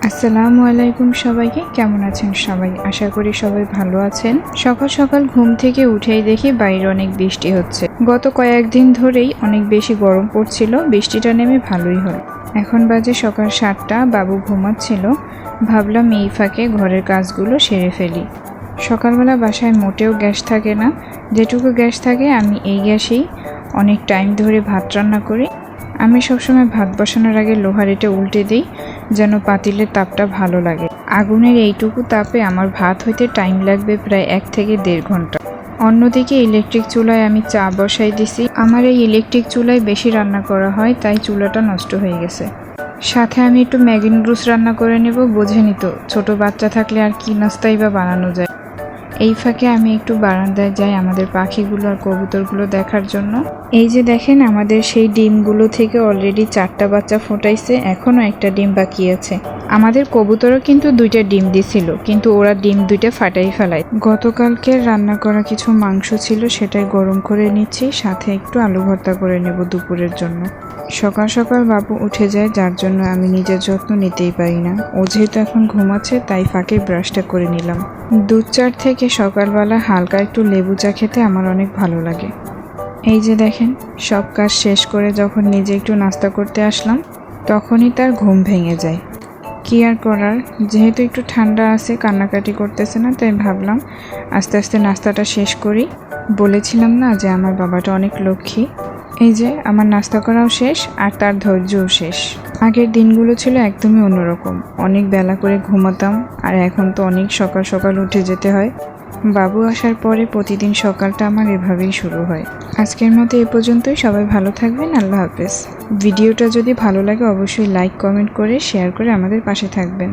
আসসালামু আলাইকুম সবাইকে, কেমন আছেন সবাই? আশা করি সবাই ভালো আছেন। সকাল সকাল ঘুম থেকে উঠেই দেখি বাইরে অনেক বৃষ্টি হচ্ছে। গত কয়েকদিন ধরেই অনেক বেশি গরম পড়ছিল, বৃষ্টিটা নেমে ভালোই হলো। এখন বাজে সকাল 7টা, বাবু ঘুমাচ্ছিল। ভাবলাম এই ফাঁকে ঘরের কাজগুলো সেরে ফেলি। সকালবেলা বাসায় মোটেও গ্যাস থাকে না, যেটুকু গ্যাস থাকে আমি এই গ্যাসেই অনেক টাইম ধরে ভাত রান্না করি। আমি সবসময় ভাত বসানোর আগে লোহার এটা উল্টে দিই যেন পাতিলের তাপটা ভালো লাগে। আগুনের এইটুকু তাপে আমার ভাত হইতে টাইম লাগবে প্রায় 1 থেকে 1.5 ঘন্টা। অন্যদিকে ইলেকট্রিক চুলায় আমি চা বসাই দিছি। আমার এই ইলেকট্রিক চুলায় বেশি রান্না করা হয়, তাই চুলাটা নষ্ট হয়ে গেছে। সাথে আমি একটু ম্যাগি নুডলস রান্না করে নেব। বোঝেনি তো, ছোট বাচ্চা থাকলে আর কি নাস্তাই বা বানানো যায়। এই ফাঁকে আমি একটু বারান্দায় যাই আমাদের পাখিগুলো আর কবুতরগুলো দেখার জন্য। এই যে দেখেন, আমাদের সেই ডিমগুলো থেকে অলরেডি 4টা বাচ্চা ফোটাইছে, এখনও একটা ডিম বাকি আছে। আমাদের কবুতরও কিন্তু 2টা ডিম দিছিল, কিন্তু ওরা ডিম 2টা ফাটাই ফেলায়। গতকালকে রান্না করা কিছু মাংস ছিল, সেটাই গরম করে নিচ্ছি, সাথে একটু আলু ভর্তা করে নেব দুপুরের জন্য। সকাল সকাল বাবু উঠে যায়, যার জন্য আমি নিজের যত্ন নিতেই পারি না। ও যেহেতু এখন ঘুমাচ্ছে, তাই ফাঁকে ব্রাশটা করে নিলাম। দুধ চার থেকে সকালবেলা হালকা একটু লেবু চা খেতে আমার অনেক ভালো লাগে। এই যে দেখেন, সব কাজ শেষ করে যখন নিজে একটু নাস্তা করতে আসলাম, তখনই তার ঘুম ভেঙে যায়। কি আর করার, যেহেতু একটু ঠান্ডা আছে, কান্নাকাটি করতেছে না, তাই ভাবলাম আস্তে আস্তে নাস্তাটা শেষ করি। বলেছিলাম না যে আমার বাবাটা অনেক লক্ষ্মী। এই যে আমার নাস্তা করাও শেষ, আর তার ধৈর্যও শেষ। আগের দিনগুলো ছিল একদমই অন্যরকম, অনেক বেলা করে ঘুমাতাম, আর এখন তো অনেক সকাল সকাল উঠে যেতে হয়। বাবু আসার পরে প্রতিদিন সকালটা আমার এভাবেই শুরু হয়। আজকের মতো এ পর্যন্তই। সবাই ভালো থাকবেন। আল্লাহ হাফেজ। ভিডিওটা যদি ভালো লাগে অবশ্যই লাইক, কমেন্ট করে শেয়ার করে আমাদের পাশে থাকবেন।